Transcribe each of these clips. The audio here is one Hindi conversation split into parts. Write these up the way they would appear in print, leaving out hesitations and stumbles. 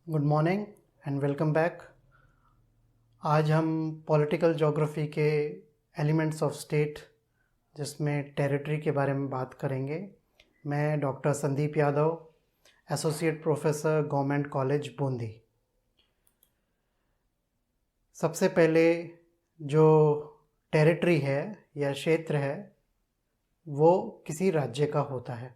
Good morning and welcome back. आज हम पॉलिटिकल ज्योग्राफी के एलिमेंट्स ऑफ स्टेट जिसमें टेरिटरी के बारे में बात करेंगे। मैं doctor Sandeep Yadav, associate professor government college Bundi. सबसे पहले जो टेरिटरी है या क्षेत्र है वो किसी राज्य का होता है।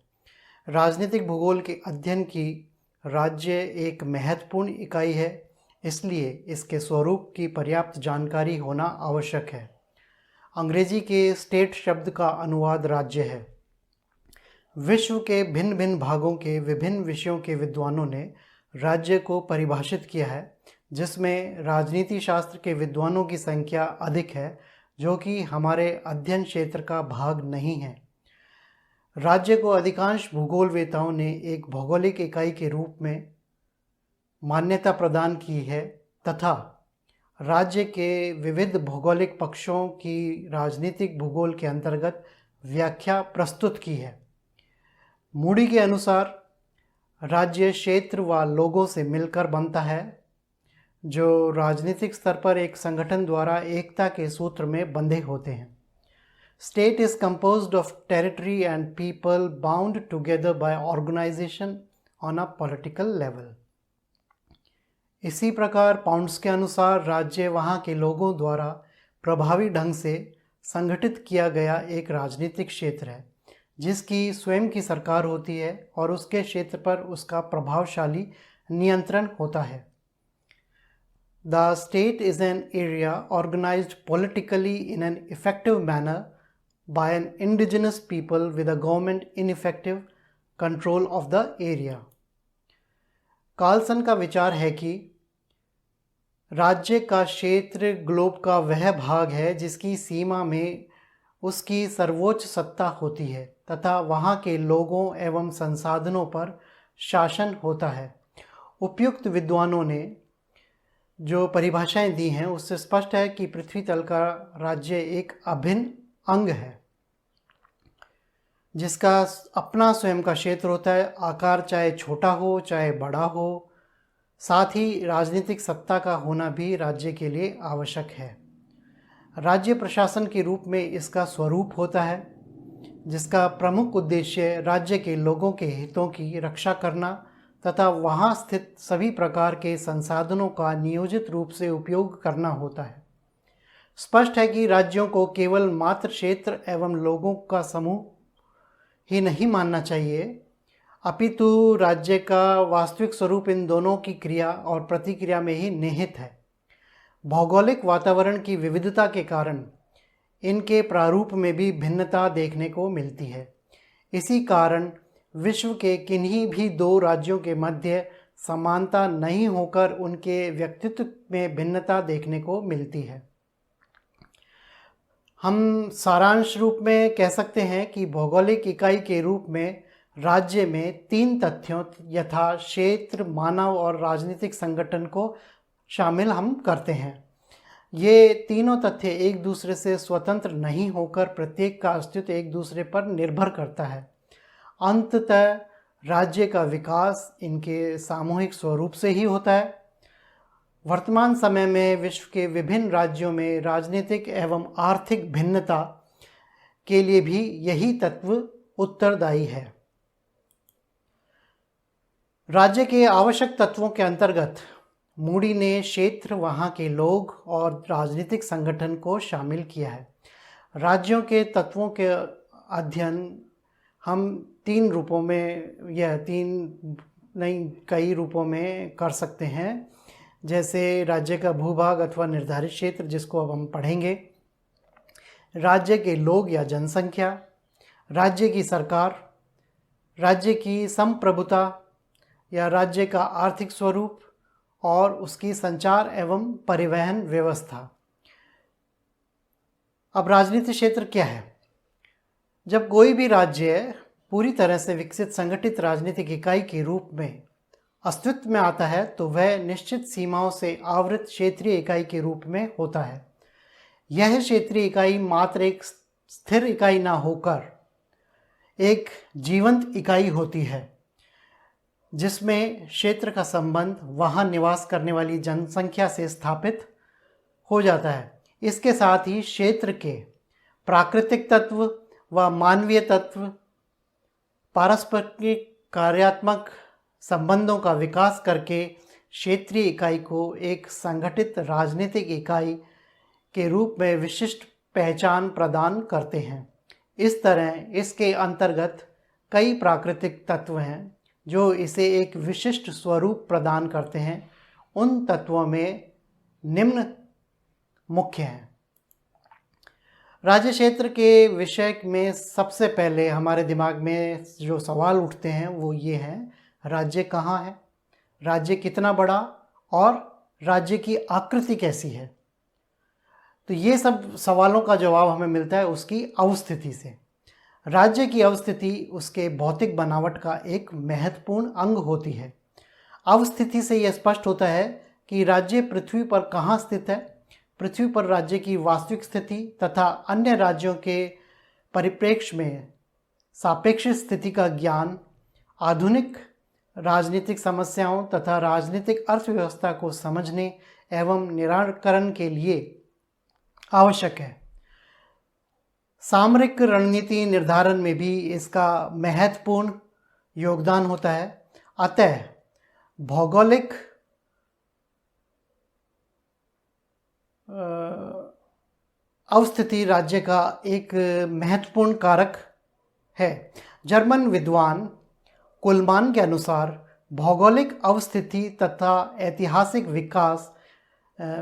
राजनीतिक भूगोल के अध्ययन की राज्य एक महत्वपूर्ण इकाई है, इसलिए इसके स्वरूप की पर्याप्त जानकारी होना आवश्यक है। अंग्रेजी के स्टेट शब्द का अनुवाद राज्य है। विश्व के भिन्न भिन्न भागों के विभिन्न विषयों के विद्वानों ने राज्य को परिभाषित किया है, जिसमें राजनीति शास्त्र के विद्वानों की संख्या अधिक है, जो कि हमारे अध्ययन क्षेत्र का भाग नहीं है। राज्य को अधिकांश भूगोलवेताओं ने एक भौगोलिक इकाई के रूप में मान्यता प्रदान की है तथा राज्य के विविध भौगोलिक पक्षों की राजनीतिक भूगोल के अंतर्गत व्याख्या प्रस्तुत की है। मूडी के अनुसार राज्य क्षेत्र व लोगों से मिलकर बनता है, जो राजनीतिक स्तर पर एक संगठन द्वारा एकता के सूत्र में बंधे होते हैं। State is composed of territory and people bound together by organization on a political level. इसी प्रकार पाउंड्स के अनुसार राज्य वहाँ के लोगों द्वारा प्रभावी ढंग से संगठित किया गया एक राजनीतिक क्षेत्र है, जिसकी स्वयं की सरकार होती है और उसके क्षेत्र पर उसका प्रभावशाली नियंत्रण होता है। The state is an area organized politically in an effective manner by an indigenous people with a government in effective control of the area. Carlson का विचार है कि राज्य का क्षेत्र ग्लोब का वह भाग है जिसकी सीमा में उसकी सर्वोच्च सत्ता होती है तथा वहाँ के लोगों एवं संसाधनों पर शासन होता है। उपयुक्त विद्वानों ने जो परिभाषाएं दी हैं उससे स्पष्ट है कि पृथ्वी तल का राज्य एक अभिन्न अंग है, जिसका अपना स्वयं का क्षेत्र होता है, आकार चाहे छोटा हो चाहे बड़ा हो। साथ ही राजनीतिक सत्ता का होना भी राज्य के लिए आवश्यक है। राज्य प्रशासन के रूप में इसका स्वरूप होता है, जिसका प्रमुख उद्देश्य राज्य के लोगों के हितों की रक्षा करना तथा वहाँ स्थित सभी प्रकार के संसाधनों का नियोजित रूप से उपयोग करना होता है। स्पष्ट है कि राज्यों को केवल मात्र क्षेत्र एवं लोगों का समूह ही नहीं मानना चाहिए, अपितु राज्य का वास्तविक स्वरूप इन दोनों की क्रिया और प्रतिक्रिया में ही निहित है। भौगोलिक वातावरण की विविधता के कारण इनके प्रारूप में भी भिन्नता देखने को मिलती है। इसी कारण विश्व के किन्हीं भी दो राज्यों के मध्य समानता नहीं होकर उनके व्यक्तित्व में भिन्नता देखने को मिलती है। हम सारांश रूप में कह सकते हैं कि भौगोलिक इकाई के रूप में राज्य में तीन तथ्यों यथा क्षेत्र, मानव और राजनीतिक संगठन को शामिल हम करते हैं। ये तीनों तथ्य एक दूसरे से स्वतंत्र नहीं होकर प्रत्येक का अस्तित्व एक दूसरे पर निर्भर करता है। अंततः राज्य का विकास इनके सामूहिक स्वरूप से ही होता है। वर्तमान समय में विश्व के विभिन्न राज्यों में राजनीतिक एवं आर्थिक भिन्नता के लिए भी यही तत्व उत्तरदायी है। राज्य के आवश्यक तत्वों के अंतर्गत मूडी ने क्षेत्र, वहाँ के लोग और राजनीतिक संगठन को शामिल किया है। राज्यों के तत्वों के अध्ययन हम तीन रूपों में या कई रूपों में कर सकते हैं, जैसे राज्य का भूभाग अथवा निर्धारित क्षेत्र, जिसको अब हम पढ़ेंगे, राज्य के लोग या जनसंख्या, राज्य की सरकार, राज्य की संप्रभुता या राज्य का आर्थिक स्वरूप और उसकी संचार एवं परिवहन व्यवस्था। अब राजनीतिक क्षेत्र क्या है? जब कोई भी राज्य पूरी तरह से विकसित संगठित राजनीतिक इकाई के रूप में अस्तित्व में आता है तो वह निश्चित सीमाओं से आवृत क्षेत्रीय इकाई के रूप में होता है। यह क्षेत्रीय इकाई मात्र एक स्थिर इकाई ना होकर एक जीवंत इकाई होती है, जिसमें क्षेत्र का संबंध वहाँ निवास करने वाली जनसंख्या से स्थापित हो जाता है। इसके साथ ही क्षेत्र के प्राकृतिक तत्व व मानवीय तत्व पारस्परिक कार्यात्मक संबंधों का विकास करके क्षेत्रीय इकाई को एक संगठित राजनीतिक इकाई के रूप में विशिष्ट पहचान प्रदान करते हैं। इस तरह इसके अंतर्गत कई प्राकृतिक तत्व हैं जो इसे एक विशिष्ट स्वरूप प्रदान करते हैं। उन तत्वों में निम्न मुख्य हैं। राज्य क्षेत्र के विषय में सबसे पहले हमारे दिमाग में जो सवाल उठते हैं वो ये हैं, राज्य कहाँ है, राज्य कितना बड़ा और राज्य की आकृति कैसी है। तो ये सब सवालों का जवाब हमें मिलता है उसकी अवस्थिति से। राज्य की अवस्थिति उसके भौतिक बनावट का एक महत्वपूर्ण अंग होती है। अवस्थिति से यह स्पष्ट होता है कि राज्य पृथ्वी पर कहाँ स्थित है। पृथ्वी पर राज्य की वास्तविक स्थिति तथा अन्य राज्यों के परिप्रेक्ष्य में सापेक्ष स्थिति का ज्ञान आधुनिक राजनीतिक समस्याओं तथा राजनीतिक अर्थव्यवस्था को समझने एवं निराकरण के लिए आवश्यक है। सामरिक रणनीति निर्धारण में भी इसका महत्वपूर्ण योगदान होता है। अतः भौगोलिक अवस्थिति राज्य का एक महत्वपूर्ण कारक है। जर्मन विद्वान कुलमान के अनुसार भौगोलिक अवस्थिति तथा ऐतिहासिक विकास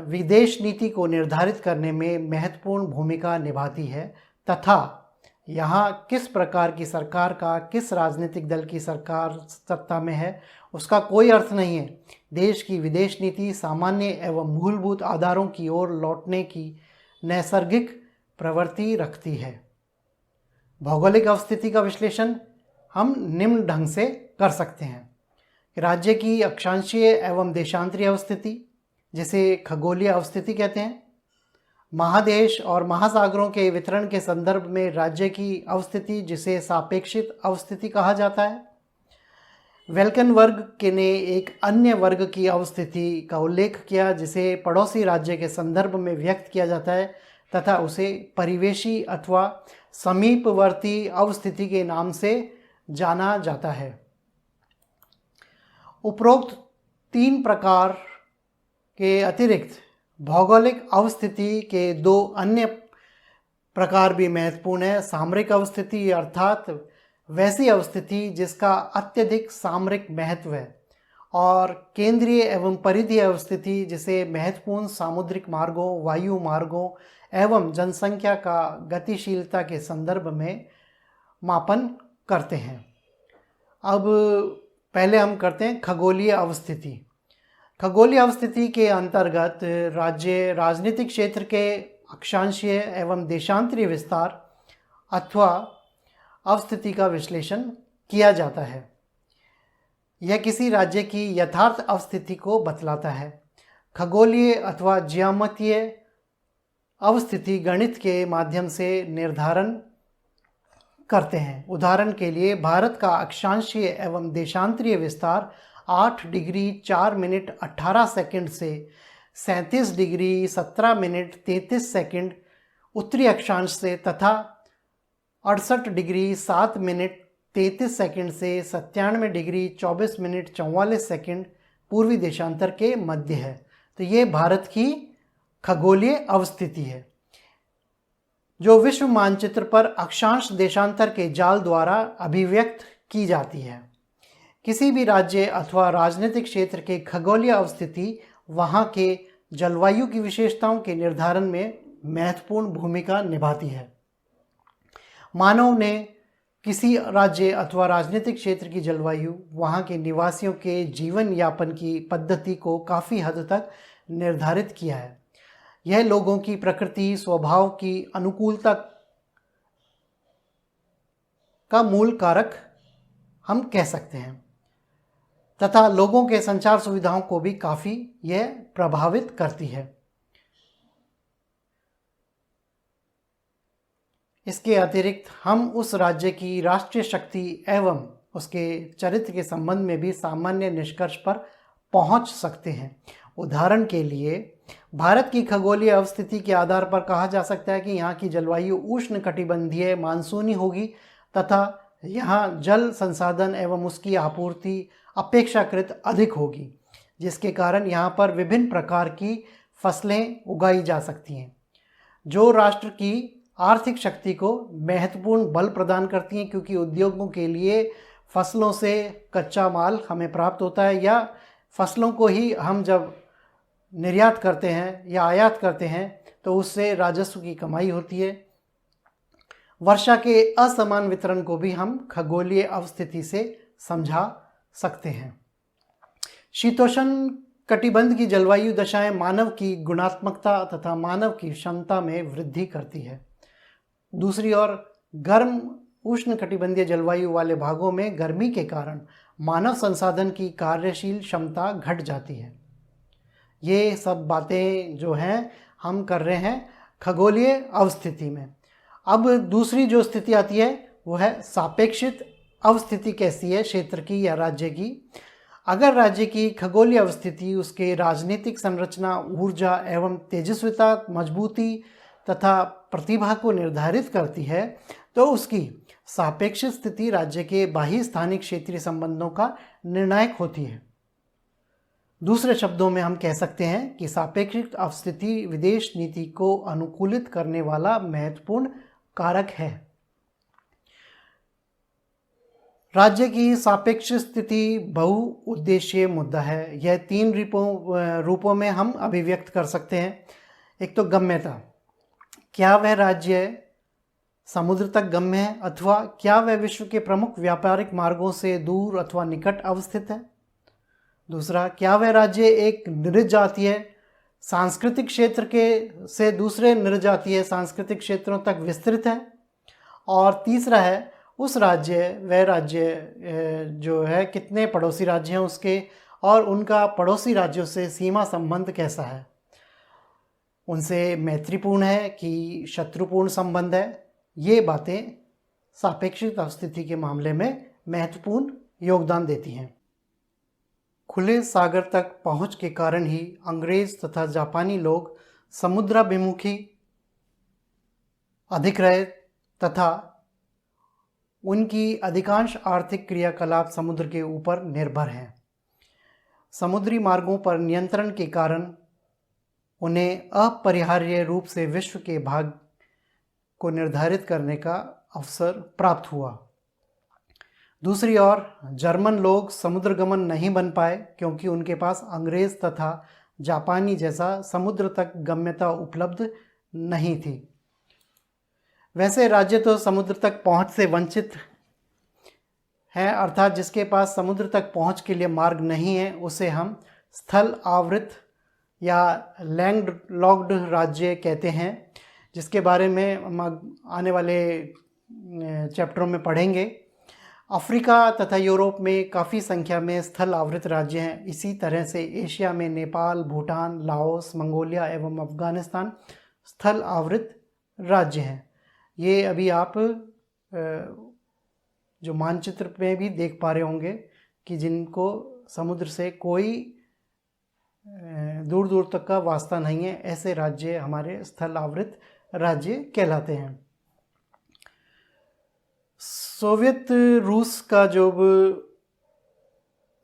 विदेश नीति को निर्धारित करने में महत्वपूर्ण भूमिका निभाती है तथा यहाँ किस प्रकार की सरकार का, किस राजनीतिक दल की सरकार सत्ता में है उसका कोई अर्थ नहीं है। देश की विदेश नीति सामान्य एवं मूलभूत आधारों की ओर लौटने की नैसर्गिक प्रवृत्ति रखती है। भौगोलिक अवस्थिति का विश्लेषण हम निम्न ढंग से कर सकते हैं। राज्य की अक्षांशीय एवं देशांतरीय अवस्थिति, जिसे खगोलीय अवस्थिति कहते हैं, महादेश और महासागरों के वितरण के संदर्भ में राज्य की अवस्थिति, जिसे सापेक्षिक अवस्थिति कहा जाता है। वेल्कन वर्ग के ने एक अन्य वर्ग की अवस्थिति का उल्लेख किया जिसे पड़ोसी राज्य के संदर्भ में व्यक्त किया जाता है तथा उसे परिवेशी अथवा समीपवर्ती अवस्थिति के नाम से जाना जाता है। उपरोक्त 3 प्रकार के अतिरिक्त भौगोलिक अवस्थिति के 2 अन्य प्रकार भी महत्वपूर्ण है। सामरिक अवस्थिति अर्थात वैसी अवस्थिति जिसका अत्यधिक सामरिक महत्व है, और केंद्रीय एवं परिधीय अवस्थिति जिसे महत्वपूर्ण सामुद्रिक मार्गों, वायु मार्गों एवं जनसंख्या का गतिशीलता के संदर्भ में मापन करते हैं। अब पहले हम करते हैं खगोलीय अवस्थिति। खगोलीय अवस्थिति के अंतर्गत राज्य राजनीतिक क्षेत्र के अक्षांशीय एवं देशांतरीय विस्तार अथवा अवस्थिति का विश्लेषण किया जाता है। यह किसी राज्य की यथार्थ अवस्थिति को बतलाता है। खगोलीय अथवा ज्यामितीय अवस्थिति गणित के माध्यम से निर्धारण करते हैं। उदाहरण के लिए भारत का अक्षांशीय एवं देशांतरीय विस्तार 8 डिग्री 4 मिनट 18 सेकंड से 37 डिग्री 17 मिनट 33 सेकंड उत्तरी अक्षांश से तथा 68 डिग्री 7 मिनट 33 सेकंड से 97 डिग्री 24 मिनट 44 सेकंड पूर्वी देशांतर के मध्य है। तो ये भारत की खगोलीय अवस्थिति है जो विश्व मानचित्र पर अक्षांश देशांतर के जाल द्वारा अभिव्यक्त की जाती है। किसी भी राज्य अथवा राजनीतिक क्षेत्र के खगोलीय अवस्थिति वहाँ के जलवायु की विशेषताओं के निर्धारण में महत्वपूर्ण भूमिका निभाती है। मानव ने किसी राज्य अथवा राजनीतिक क्षेत्र की जलवायु वहाँ के निवासियों के जीवन यापन की पद्धति को काफ़ी हद तक निर्धारित किया है। यह लोगों की प्रकृति स्वभाव की अनुकूलता का मूल कारक हम कह सकते हैं तथा लोगों के संचार सुविधाओं को भी काफ़ी यह प्रभावित करती है। इसके अतिरिक्त हम उस राज्य की राष्ट्रीय शक्ति एवं उसके चरित्र के संबंध में भी सामान्य निष्कर्ष पर पहुंच सकते हैं। उदाहरण के लिए भारत की खगोलीय अवस्थिति के आधार पर कहा जा सकता है कि यहाँ की जलवायु उष्णकटिबंधीय मानसूनी होगी तथा यहाँ जल संसाधन एवं उसकी आपूर्ति अपेक्षाकृत अधिक होगी, जिसके कारण यहाँ पर विभिन्न प्रकार की फसलें उगाई जा सकती हैं, जो राष्ट्र की आर्थिक शक्ति को महत्वपूर्ण बल प्रदान करती हैं, क्योंकि उद्योगों के लिए फसलों से कच्चा माल हमें प्राप्त होता है, या फसलों को ही हम जब निर्यात करते हैं या आयात करते हैं तो उससे राजस्व की कमाई होती है। वर्षा के असमान वितरण को भी हम खगोलीय अवस्थिति से समझा सकते हैं। शीतोष्ण कटिबंध की जलवायु दशाएं मानव की गुणात्मकता तथा मानव की क्षमता में वृद्धि करती है। दूसरी ओर गर्म उष्णकटिबंधीय जलवायु वाले भागों में गर्मी के कारण मानव संसाधन की कार्यशील क्षमता घट जाती है। ये सब बातें जो हैं हम कर रहे हैं खगोलीय अवस्थिति में। अब दूसरी जो स्थिति आती है वो है सापेक्षित अवस्थिति। कैसी है क्षेत्र की या राज्य की? अगर राज्य की खगोलीय अवस्थिति उसके राजनीतिक संरचना, ऊर्जा एवं तेजस्विता, मजबूती तथा प्रतिभा को निर्धारित करती है, तो उसकी सापेक्षित स्थिति राज्य के बाह्य स्थानिक क्षेत्रीय संबंधों का निर्णायक होती है। दूसरे शब्दों में हम कह सकते हैं कि सापेक्षित अवस्थिति विदेश नीति को अनुकूलित करने वाला महत्वपूर्ण कारक है। राज्य की सापेक्ष स्थिति बहुउद्देशीय मुद्दा है। यह 3 रूपों में हम अभिव्यक्त कर सकते हैं। एक तो गम्यता, क्या वह राज्य समुद्र तक गम्य है अथवा क्या वह विश्व के प्रमुख व्यापारिक मार्गों से दूर अथवा निकट अवस्थित है। दूसरा, क्या वह राज्य एक निर्जातीय सांस्कृतिक क्षेत्र के से दूसरे निर्जातीय सांस्कृतिक क्षेत्रों तक विस्तृत है। और तीसरा है, उस वह राज्य जो है कितने पड़ोसी राज्य हैं उसके, और उनका पड़ोसी राज्यों से सीमा संबंध कैसा है, उनसे मैत्रीपूर्ण है कि शत्रुपूर्ण संबंध है। ये बातें सापेक्षिक अवस्थिति के मामले में महत्वपूर्ण योगदान देती हैं। खुले सागर तक पहुंच के कारण ही अंग्रेज तथा जापानी लोग समुद्राभिमुखी अधिक रहे तथा उनकी अधिकांश आर्थिक क्रियाकलाप समुद्र के ऊपर निर्भर हैं। समुद्री मार्गों पर नियंत्रण के कारण उन्हें अपरिहार्य रूप से विश्व के भाग को निर्धारित करने का अवसर प्राप्त हुआ। दूसरी ओर जर्मन लोग समुद्रगमन नहीं बन पाए, क्योंकि उनके पास अंग्रेज तथा जापानी जैसा समुद्र तक गम्यता उपलब्ध नहीं थी। वैसे राज्य तो समुद्र तक पहुंच से वंचित हैं, अर्थात जिसके पास समुद्र तक पहुंच के लिए मार्ग नहीं है उसे हम स्थल आवृत या लैंड लॉक्ड राज्य कहते हैं, जिसके बारे में हम आने वाले चैप्टरों में पढ़ेंगे। अफ्रीका तथा यूरोप में काफ़ी संख्या में स्थल आवृत राज्य हैं। इसी तरह से एशिया में नेपाल, भूटान, लाओस, मंगोलिया एवं अफगानिस्तान स्थल आवृत राज्य हैं। ये अभी आप जो मानचित्र में भी देख पा रहे होंगे कि जिनको समुद्र से कोई दूर दूर तक का वास्ता नहीं है, ऐसे राज्य हमारे स्थल आवृत राज्य कहलाते हैं। सोवियत रूस का जो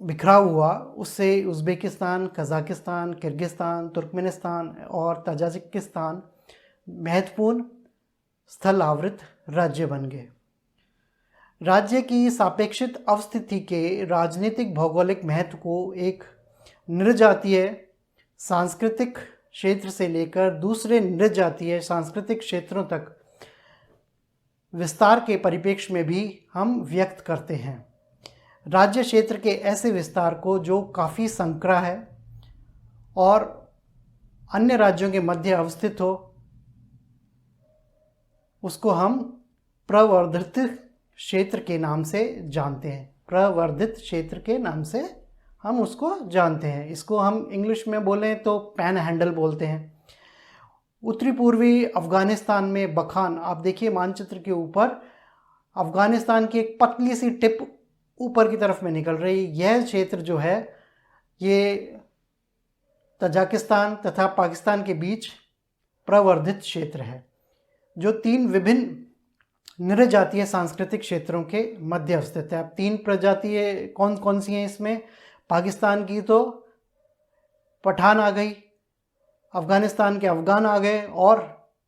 बिखराव हुआ उससे उज़्बेकिस्तान, कज़ाकिस्तान, किर्गिस्तान, तुर्कमेनिस्तान और ताजिकिस्तान महत्वपूर्ण स्थल आवृत राज्य बन गए। राज्य की सापेक्षित अवस्थिति के राजनीतिक भौगोलिक महत्व को एक निर्जातीय सांस्कृतिक क्षेत्र से लेकर दूसरे निर्जातीय सांस्कृतिक क्षेत्रों तक विस्तार के परिप्रेक्ष्य में भी हम व्यक्त करते हैं। राज्य क्षेत्र के ऐसे विस्तार को जो काफ़ी संकरा है और अन्य राज्यों के मध्य अवस्थित हो, उसको हम प्रवर्धित क्षेत्र के नाम से जानते हैं। प्रवर्धित क्षेत्र के नाम से हम उसको जानते हैं। इसको हम इंग्लिश में बोलें तो पैन हैंडल बोलते हैं। उत्तरी पूर्वी अफ़गानिस्तान में बखान, आप देखिए मानचित्र के ऊपर अफ़गानिस्तान की एक पतली सी टिप ऊपर की तरफ में निकल रही। यह क्षेत्र जो है ये तजाकिस्तान तथा पाकिस्तान के बीच प्रवर्धित क्षेत्र है, जो 3 विभिन्न नृजातीय सांस्कृतिक क्षेत्रों के मध्य अवस्थित है। अब 3 प्रजातीय कौन कौन सी हैं इसमें? पाकिस्तान की तो पठान आ गई, अफ़गानिस्तान के अफ़गान आ गए और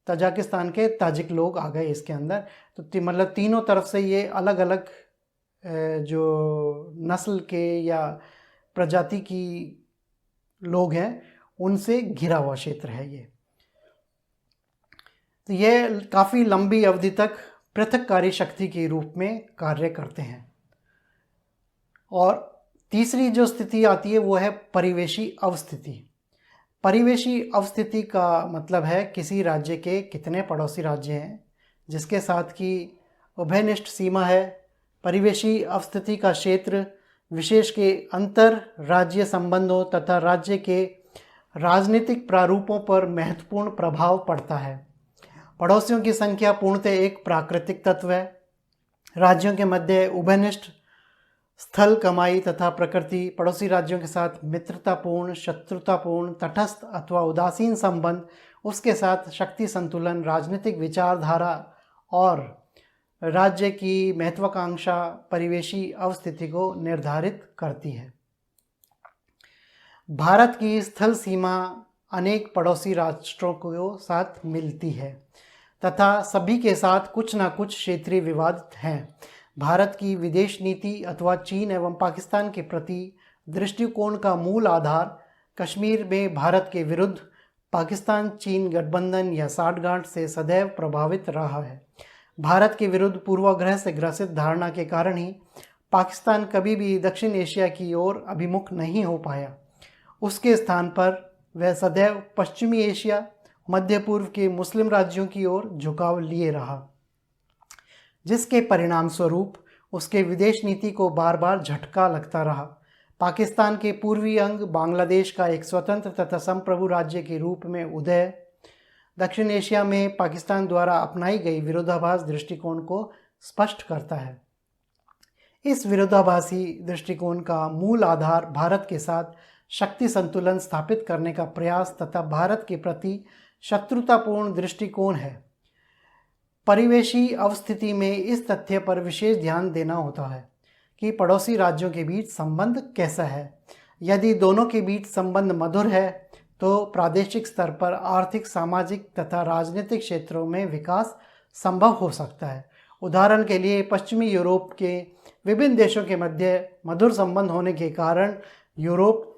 तजाकिस्तान के ताजिक लोग आ गए इसके अंदर। तो मतलब तीनों तरफ से ये अलग अलग जो नस्ल के या प्रजाति की लोग हैं उनसे घिरा हुआ क्षेत्र है ये। तो ये काफ़ी लंबी अवधि तक पृथककारी शक्ति के रूप में कार्य करते हैं। और तीसरी जो स्थिति आती है वो है परिवेशी अवस्थिति। परिवेशी अवस्थिति का मतलब है किसी राज्य के कितने पड़ोसी राज्य हैं जिसके साथ की उभयनिष्ठ सीमा है। परिवेशी अवस्थिति का क्षेत्र विशेष के अंतर राज्य संबंधों तथा राज्य के राजनीतिक प्रारूपों पर महत्वपूर्ण प्रभाव पड़ता है। पड़ोसियों की संख्या पूर्णतः एक प्राकृतिक तत्व है। राज्यों के मध्य उभयनिष्ठ स्थल कमाई तथा प्रकृति, पड़ोसी राज्यों के साथ मित्रतापूर्ण, शत्रुतापूर्ण, तटस्थ अथवा उदासीन संबंध, उसके साथ शक्ति संतुलन, राजनीतिक विचारधारा और राज्य की महत्वाकांक्षा परिवेशी अवस्थिति को निर्धारित करती है। भारत की स्थल सीमा अनेक पड़ोसी राष्ट्रों को साथ मिलती है तथा सभी के साथ कुछ न कुछ क्षेत्रीय विवाद हैं। भारत की विदेश नीति अथवा चीन एवं पाकिस्तान के प्रति दृष्टिकोण का मूल आधार कश्मीर में भारत के विरुद्ध पाकिस्तान चीन गठबंधन या साठगांठ से सदैव प्रभावित रहा है। भारत के विरुद्ध पूर्वाग्रह से ग्रसित धारणा के कारण ही पाकिस्तान कभी भी दक्षिण एशिया की ओर अभिमुख नहीं हो पाया। उसके स्थान पर वह सदैव पश्चिमी एशिया, मध्य पूर्व के मुस्लिम राज्यों की ओर झुकाव लिए रहा, जिसके परिणाम स्वरूप उसके विदेश नीति को बार बार झटका लगता रहा। पाकिस्तान के पूर्वी अंग बांग्लादेश का एक स्वतंत्र तथा संप्रभु राज्य के रूप में उदय दक्षिण एशिया में पाकिस्तान द्वारा अपनाई गई विरोधाभास दृष्टिकोण को स्पष्ट करता है। इस विरोधाभासी दृष्टिकोण का मूल आधार भारत के साथ शक्ति संतुलन स्थापित करने का प्रयास तथा भारत के प्रति शत्रुतापूर्ण दृष्टिकोण है। परिवेशी अवस्थिति में इस तथ्य पर विशेष ध्यान देना होता है कि पड़ोसी राज्यों के बीच संबंध कैसा है। यदि दोनों के बीच संबंध मधुर है तो प्रादेशिक स्तर पर आर्थिक, सामाजिक तथा राजनीतिक क्षेत्रों में विकास संभव हो सकता है। उदाहरण के लिए पश्चिमी यूरोप के विभिन्न देशों के मध्य मधुर संबंध होने के कारण यूरोप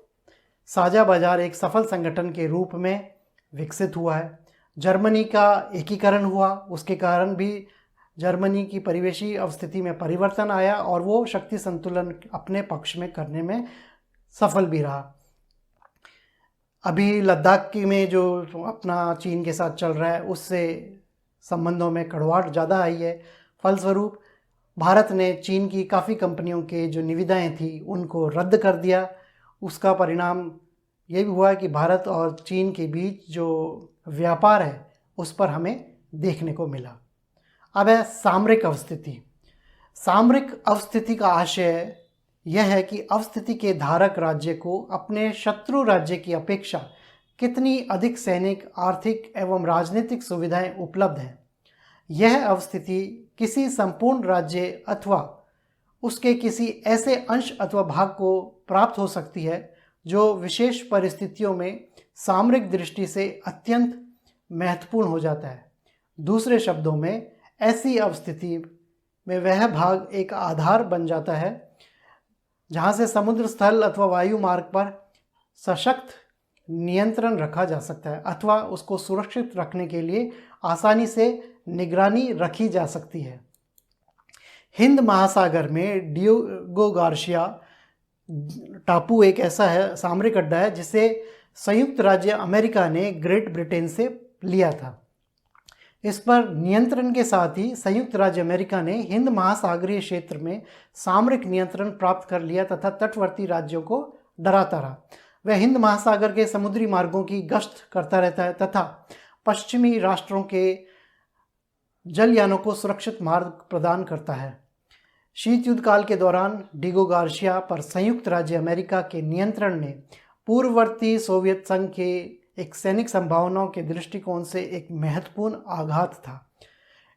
साझा बाजार एक सफल संगठन के रूप में विकसित हुआ है। जर्मनी का एकीकरण हुआ, उसके कारण भी जर्मनी की परिवेशी अवस्थिति में परिवर्तन आया और वो शक्ति संतुलन अपने पक्ष में करने में सफल भी रहा। अभी लद्दाख की में जो अपना चीन के साथ चल रहा है उससे संबंधों में कड़वाहट ज़्यादा आई है। फलस्वरूप भारत ने चीन की काफ़ी कंपनियों के जो निविदाएं थी उनको रद्द कर दिया। उसका परिणाम ये भी हुआ कि भारत और चीन के बीच जो व्यापार है उस पर हमें देखने को मिला। अब है सामरिक अवस्थिति। सामरिक अवस्थिति का आशय यह है कि अवस्थिति के धारक राज्य को अपने शत्रु राज्य की अपेक्षा कितनी अधिक सैनिक, आर्थिक एवं राजनीतिक सुविधाएं उपलब्ध हैं। यह अवस्थिति किसी संपूर्ण राज्य अथवा उसके किसी ऐसे अंश अथवा भाग को प्राप्त हो सकती है जो विशेष परिस्थितियों में सामरिक दृष्टि से अत्यंत महत्वपूर्ण हो जाता है। दूसरे शब्दों में ऐसी अवस्थिति में वह भाग एक आधार बन जाता है जहाँ से समुद्र, स्थल अथवा वायु मार्ग पर सशक्त नियंत्रण रखा जा सकता है अथवा उसको सुरक्षित रखने के लिए आसानी से निगरानी रखी जा सकती है। हिंद महासागर में डिएगो गार्सिया टापू एक ऐसा है सामरिक अड्डा है जिसे संयुक्त राज्य अमेरिका ने ग्रेट ब्रिटेन से लिया था। इस पर नियंत्रण के साथ ही संयुक्त राज्य अमेरिका ने हिंद महासागरीय क्षेत्र में सामरिक नियंत्रण प्राप्त कर लिया तथा तटवर्ती राज्यों को डराता रहा। वह हिंद महासागर के समुद्री मार्गों की गश्त करता रहता है तथा पश्चिमी राष्ट्रों के जलयानों को सुरक्षित मार्ग प्रदान करता है। शीत युद्ध काल के दौरान डिगो गार्सिया पर संयुक्त राज्य अमेरिका के नियंत्रण ने पूर्ववर्ती सोवियत संघ के एक सैनिक संभावनाओं के दृष्टिकोण से एक महत्वपूर्ण आघात था।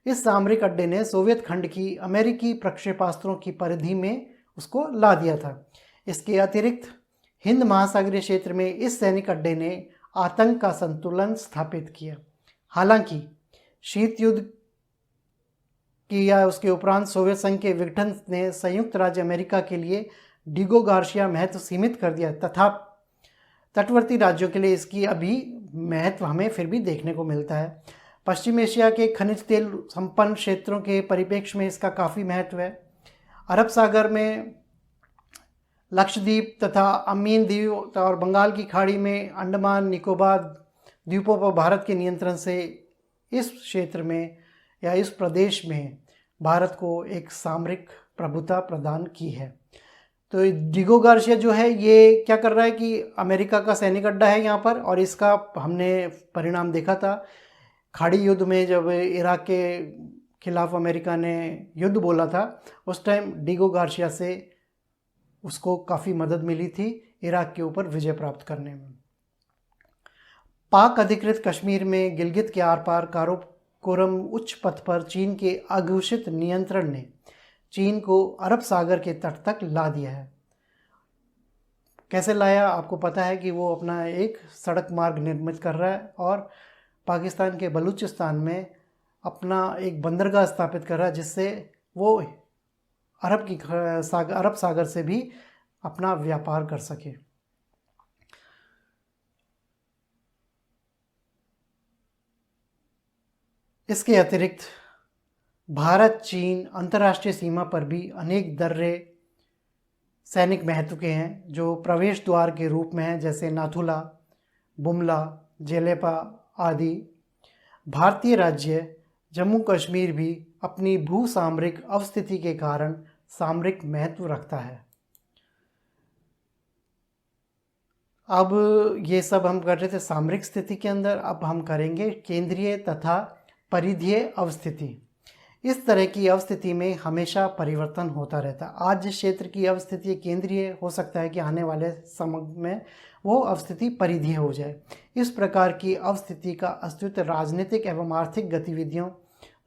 इस सामरिक अड्डे ने सोवियत खंड की अमेरिकी प्रक्षेपास्त्रों की परिधि में उसको ला दिया था। इसके अतिरिक्त हिंद महासागरीय क्षेत्र में इस सैनिक अड्डे ने आतंक का संतुलन स्थापित किया। हालांकि शीत युद्ध की या उसके उपरांत सोवियत संघ के विघटन ने संयुक्त राज्य अमेरिका के लिए डिगो गार्सिया महत्व सीमित कर दिया तथा तटवर्ती राज्यों के लिए इसकी अभी महत्व हमें फिर भी देखने को मिलता है। पश्चिम एशिया के खनिज तेल संपन्न क्षेत्रों के परिप्रेक्ष्य में इसका काफ़ी महत्व है। अरब सागर में लक्षद्वीप तथा अमीन द्वीप और बंगाल की खाड़ी में अंडमान निकोबार द्वीपों पर भारत के नियंत्रण से इस क्षेत्र में या इस प्रदेश में भारत को एक सामरिक प्रभुता प्रदान की है। तो डिगो गार्सिया जो है ये क्या कर रहा है कि अमेरिका का सैनिक अड्डा है यहाँ पर, और इसका हमने परिणाम देखा था खाड़ी युद्ध में जब इराक के खिलाफ अमेरिका ने युद्ध बोला था, उस टाइम डिगो गार्सिया से उसको काफ़ी मदद मिली थी इराक के ऊपर विजय प्राप्त करने में। पाक अधिकृत कश्मीर में गिलगित के आर पार काराकोरम उच्च पथ पर चीन के अघोषित नियंत्रण ने चीन को अरब सागर के तट तक ला दिया है। कैसे लाया आपको पता है कि वो अपना एक सड़क मार्ग निर्मित कर रहा है और पाकिस्तान के बलूचिस्तान में अपना एक बंदरगाह स्थापित कर रहा है, जिससे वो अरब सागर से भी अपना व्यापार कर सके। इसके अतिरिक्त भारत चीन अंतर्राष्ट्रीय सीमा पर भी अनेक दर्रे सैनिक महत्व के हैं जो प्रवेश द्वार के रूप में हैं, जैसे नाथुला, बुमला, जेलेपा आदि। भारतीय राज्य जम्मू कश्मीर भी अपनी भू सामरिक अवस्थिति के कारण सामरिक महत्व रखता है। अब ये सब हम कर रहे थे सामरिक स्थिति के अंदर, अब हम करेंगे केंद्रीय तथा परिधीय अवस्थिति। इस तरह की अवस्थिति में हमेशा परिवर्तन होता रहता है। आज जिस क्षेत्र की अवस्थिति केंद्रीय हो सकता है कि आने वाले समय में वो अवस्थिति परिधीय हो जाए। इस प्रकार की अवस्थिति का अस्तित्व राजनीतिक एवं आर्थिक गतिविधियों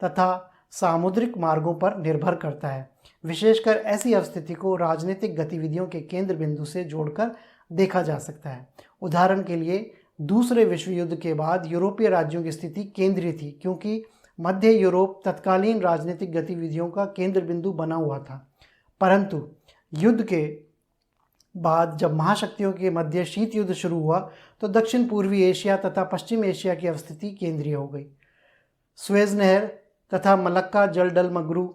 तथा सामुद्रिक मार्गों पर निर्भर करता है। विशेषकर ऐसी अवस्थिति को राजनीतिक गतिविधियों के केंद्र बिंदु से जोड़कर देखा जा सकता है। उदाहरण के लिए दूसरे विश्व युद्ध के बाद यूरोपीय राज्यों की स्थिति केंद्रीय थी, क्योंकि मध्य यूरोप तत्कालीन राजनीतिक गतिविधियों का केंद्र बिंदु बना हुआ था। परंतु युद्ध के बाद जब महाशक्तियों के मध्य शीत युद्ध शुरू हुआ तो दक्षिण पूर्वी एशिया तथा पश्चिम एशिया की अवस्थिति केंद्रीय हो गई। सुएज नहर तथा मलक्का जलडलमगरू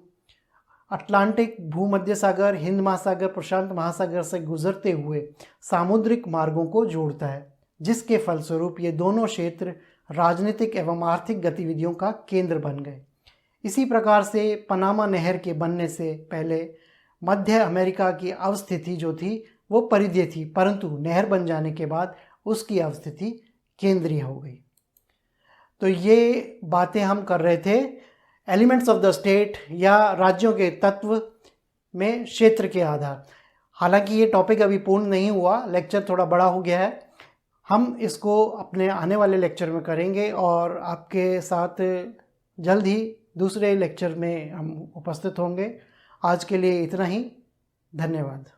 अटलांटिक, भूमध्य सागर, हिंद महासागर, प्रशांत महासागर से गुजरते हुए सामुद्रिक मार्गों को जोड़ता है, जिसके फलस्वरूप ये दोनों क्षेत्र राजनीतिक एवं आर्थिक गतिविधियों का केंद्र बन गए। इसी प्रकार से पनामा नहर के बनने से पहले मध्य अमेरिका की अवस्थिति जो थी वो परिधीय थी, परंतु नहर बन जाने के बाद उसकी अवस्थिति केंद्रीय हो गई। तो ये बातें हम कर रहे the elements of the state या राज्यों के तत्व में क्षेत्र के आधार। हालांकि ये टॉपिक अभी पूर्ण नहीं हुआ, लेक्चर थोड़ा बड़ा हो गया है। हम इसको अपने आने वाले लेक्चर में करेंगे और आपके साथ जल्द ही दूसरे लेक्चर में हम उपस्थित होंगे। आज के लिए इतना ही, धन्यवाद।